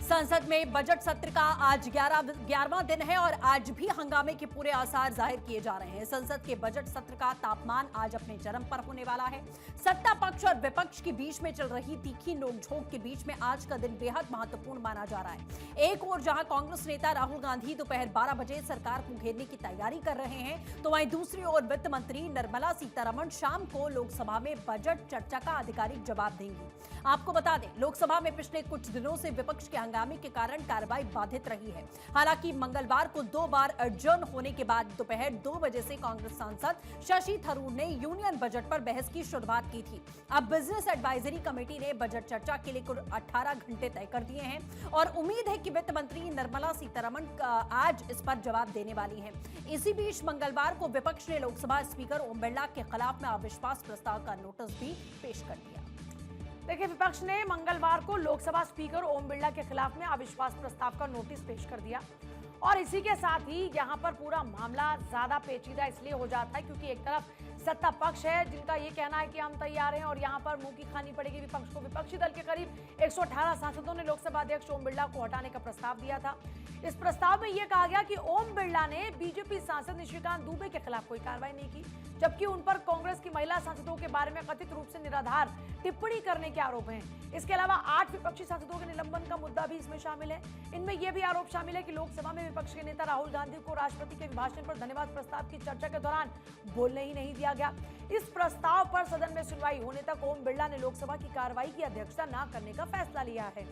संसद में बजट सत्र का आज 11वां दिन है और आज भी हंगामे के पूरे आसार जाहिर किए जा रहे हैं। संसद के बजट सत्र का तापमान आज अपने चरम पर होने वाला है। सत्ता पक्ष और विपक्ष के बीच में चल रही तीखी नोकझोंक के बीच में आज का दिन बेहद महत्वपूर्ण माना जा रहा है। एक ओर जहां कांग्रेस नेता राहुल गांधी दोपहर 12 बजे सरकार को घेरने की तैयारी कर रहे हैं, तो वहीं दूसरी ओर वित्त मंत्री निर्मला सीतारमण शाम को लोकसभा में बजट चर्चा का आधिकारिक जवाब देंगी। आपको बता दें, लोकसभा में पिछले कुछ दिनों से विपक्ष के हंगामे के कारण कार्रवाई बाधित रही है। हालांकि मंगलवार को 2 बार अडजर्न होने के बाद दोपहर 2 बजे से कांग्रेस सांसद शशि थरूर ने यूनियन बजट पर बहस की शुरुआत की थी। अब बिजनेस एडवाइजरी कमेटी ने बजट चर्चा के लिए कुल 18 घंटे तय कर दिए हैं और उम्मीद है कि वित्त मंत्री निर्मला सीतारमण आज इस पर जवाब देने वाली हैं। इसी बीच मंगलवार को विपक्ष ने लोकसभा स्पीकर ओम बिरला के खिलाफ में अविश्वास प्रस्ताव का नोटिस भी पेश कर दिया। देखिए, विपक्ष ने मंगलवार को लोकसभा स्पीकर ओम बिरला के खिलाफ में अविश्वास प्रस्ताव का नोटिस पेश कर दिया और इसी के साथ ही यहां पर पूरा मामला ज्यादा पेचीदा इसलिए हो जाता है क्योंकि एक तरफ सत्ता पक्ष है जिनका ये कहना है कि हम तैयार हैं और यहां पर मुंह की खानी पड़ेगी विपक्ष को। विपक्षी दल के करीब 118 सांसदों ने लोकसभा अध्यक्ष ओम बिरला को हटाने का प्रस्ताव दिया था। इस प्रस्ताव में यह कहा गया कि ओम बिरला ने बीजेपी सांसद निशिकांत दुबे के खिलाफ कोई कार्रवाई नहीं की, जबकि उन पर कांग्रेस की महिला सांसदों के बारे में कथित रूप से निराधार टिप्पणी करने के आरोप हैं। इसके अलावा 8 विपक्षी सांसदों के निलंबन का मुद्दा भी इसमें शामिल है। इनमें यह भी आरोप शामिल है कि लोकसभा में विपक्ष के नेता राहुल गांधी को राष्ट्रपति के अभिभाषण पर धन्यवाद प्रस्ताव की चर्चा के दौरान बोलने ही नहीं दिया गया। इस प्रस्ताव पर सदन में सुनवाई होने तक ओम बिरला ने लोकसभा की कार्रवाई की अध्यक्षता न करने का फैसला लिया है।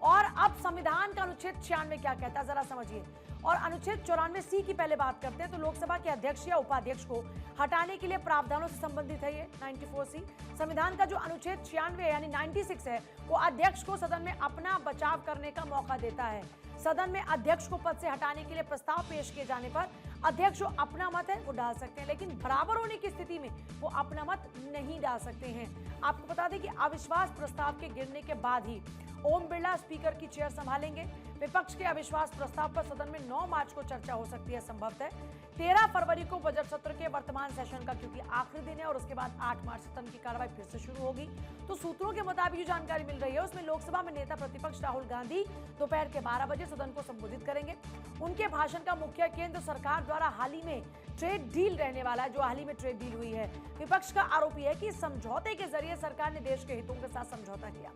और अब संविधान का अनुच्छेद 96 क्या कहता है जरा समझिए। और अनुच्छेद 94C की पहले बात करते हैं तो लोकसभा के अध्यक्ष या उपाध्यक्ष को हटाने के लिए प्रावधानों से संबंधित है ये 94C। संविधान का जो अनुच्छेद 96 यानी 96 है वो अध्यक्ष को सदन में अपना बचाव करने का मौका देता है। सदन में अध्यक्ष को पद से हटाने के लिए प्रस्ताव पेश किए जाने पर अध्यक्ष जो अपना मत है वो डाल सकते हैं, लेकिन बराबर होने की स्थिति में वो अपना मत नहीं डाल सकते हैं। आपको बता दें कि अविश्वास प्रस्ताव के गिरने के बाद ही ओम बिरला स्पीकर की चेयर संभालेंगे। विपक्ष के अविश्वास प्रस्ताव पर सदन में 9 मार्च को चर्चा हो सकती है संभवतः। 13 फरवरी को बजट सत्र के वर्तमान सेशन का क्योंकि आखिरी दिन है और उसके बाद 8 मार्च से सदन की कार्रवाई फिर से शुरू होगी। तो सूत्रों के मुताबिक जो जानकारी मिल रही है उसमें लोकसभा में नेता प्रतिपक्ष राहुल गांधी दोपहर के 12 बजे सदन को संबोधित करेंगे। उनके भाषण का मुख्य केंद्र सरकार द्वारा हाल ही में ट्रेड डील रहने वाला है, जो हाल ही में ट्रेड डील हुई है। विपक्ष का आरोप यह है कि समझौते के जरिए सरकार ने देश के हितों के साथ समझौता किया।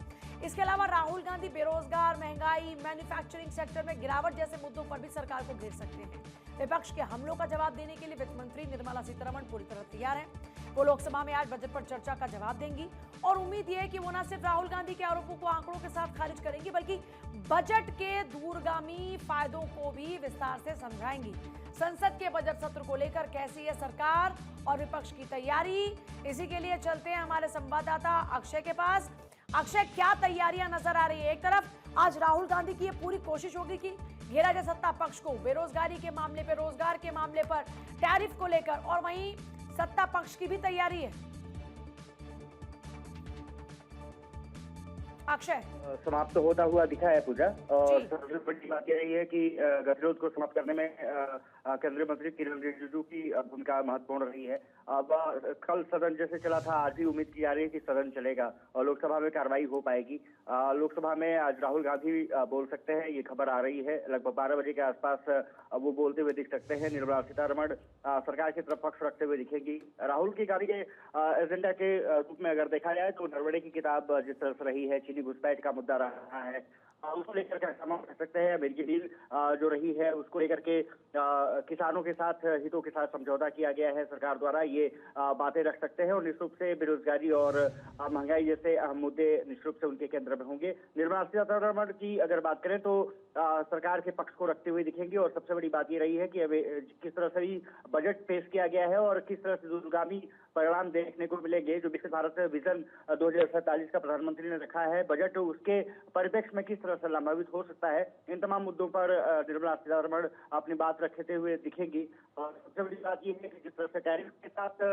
इसके अलावा राहुल गांधी बेरोजगार, महंगाई, मैन्युफैक्चरिंग सेक्टर में गिरावट जैसे मुद्दों पर भी सरकार को घेर सकते हैं। विपक्ष के हमलों का जवाब देने के लिए वित्त मंत्री निर्मला सीतारमण पूरी तरह तैयार हैं। वो लोकसभा में आज बजट पर चर्चा का जवाब देंगी और उम्मीद यह है कि वो न सिर्फ राहुल गांधी के आरोपों को आंकड़ों के साथ खारिज करेंगी बल्कि बजट के दूरगामी फायदों को भी विस्तार से समझाएंगी। संसद के बजट सत्र को लेकर कैसी है सरकार और विपक्ष की तैयारी, इसी के लिए चलते हैं हमारे संवाददाता अक्षय के पास। अक्षय, क्या तैयारियां नजर आ रही है? एक तरफ आज राहुल गांधी की ये पूरी कोशिश होगी कि घेरा जाए सत्ता पक्ष को बेरोजगारी के मामले पर, रोजगार के मामले पर, टैरिफ को लेकर, और वहीं सत्ता पक्ष की भी तैयारी है। अक्षय, समाप्त होता हुआ दिखा है पूजा, और सबसे बड़ी बात यह रही है कि गतिरोध को समाप्त करने में केंद्रीय मंत्री किरण रिजिजू की भूमिका महत्वपूर्ण रही है। अब कल सदन जैसे चला था, आज भी उम्मीद की जा रही है कि सदन चलेगा और लोकसभा में कार्रवाई हो पाएगी। लोकसभा में आज राहुल गांधी बोल सकते हैं, ये खबर आ रही है। लगभग 12 बजे के आसपास वो बोलते हुए दिख सकते हैं। निर्मला सीतारमण सरकार की तरफ पक्ष रखते हुए दिखेंगी। राहुल की गाड़ी के एजेंडा के रूप में अगर देखा जाए तो नरवणे की किताब जिस तरह से रही है, चीनी घुसपैठ का मुद्दा रहा है, उसको लेकर के हम कह सकते हैं अमेरिकी डील जो रही है उसको लेकर के किसानों के साथ, हितों के साथ समझौता किया गया है सरकार द्वारा, ये बातें रख सकते हैं। और निश्चित रूप से बेरोजगारी और महंगाई जैसे अहम मुद्दे निश्चित रूप से उनके केंद्र में होंगे। निर्मला सीतारमण की अगर बात करें तो सरकार के पक्ष को रखते हुए दिखेंगे और सबसे बड़ी बात ये रही है कि किस तरह से भी बजट पेश किया गया है और किस तरह से दूरगामी परिणाम देखने को मिलेंगे। जो विकसित भारत विजन 2047 का प्रधानमंत्री ने रखा है, बजट उसके परिप्रेक्ष्य में किस तरह से लाभान्वित हो सकता है, इन तमाम मुद्दों पर निर्मला सीतारमण अपनी बात रखते हुए दिखेंगी। और सबसे बड़ी बात यह है कि जिस तरह से टैरिफ के साथ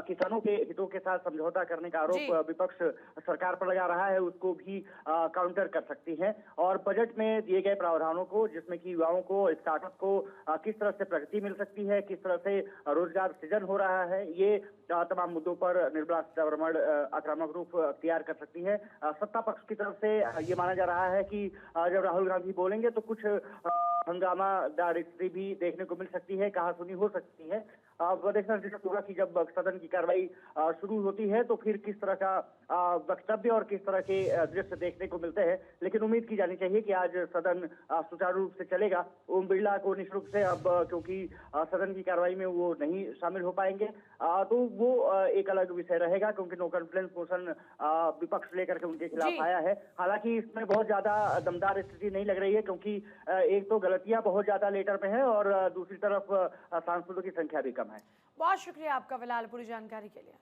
किसानों के हितों के साथ समझौता करने का आरोप विपक्ष सरकार पर लगा रहा है, उसको भी काउंटर कर सकती है। और बजट में दिए गए प्रावधानों को, जिसमें कि युवाओं को, स्टार्टअप को किस तरह से प्रगति मिल सकती है, किस तरह से रोजगार सृजन हो रहा है, ये तमाम मुद्दों पर निर्मला सीतारमण आक्रामक रूप अख्तियार कर सकती है। सत्ता पक्ष की तरफ से ये माना जा रहा है कि जब राहुल गांधी बोलेंगे तो कुछ हंगामादार स्थिति भी देखने को मिल सकती है, कहासुनी हो सकती है। अब देखना दिलचस्प होगा कि जब सदन की कार्रवाई शुरू होती है तो फिर किस तरह का वक्तव्य और किस तरह के दृश्य देखने को मिलते हैं। लेकिन उम्मीद की जानी चाहिए कि आज सदन सुचारू रूप से चलेगा। ओम बिरला को निश्चित रूप से अब क्योंकि सदन की कार्रवाई में वो नहीं शामिल हो पाएंगे तो वो एक अलग विषय रहेगा, क्योंकि नो कॉन्फिडेंस मोशन विपक्ष लेकर के उनके खिलाफ आया है। हालांकि इसमें बहुत ज्यादा दमदार स्थिति नहीं लग रही है, क्योंकि एक तो गलतियां बहुत ज्यादा लेटर में है और दूसरी तरफ सांसदों की संख्या भी कम है। बहुत शुक्रिया आपका फिलहाल पूरी जानकारी के लिए।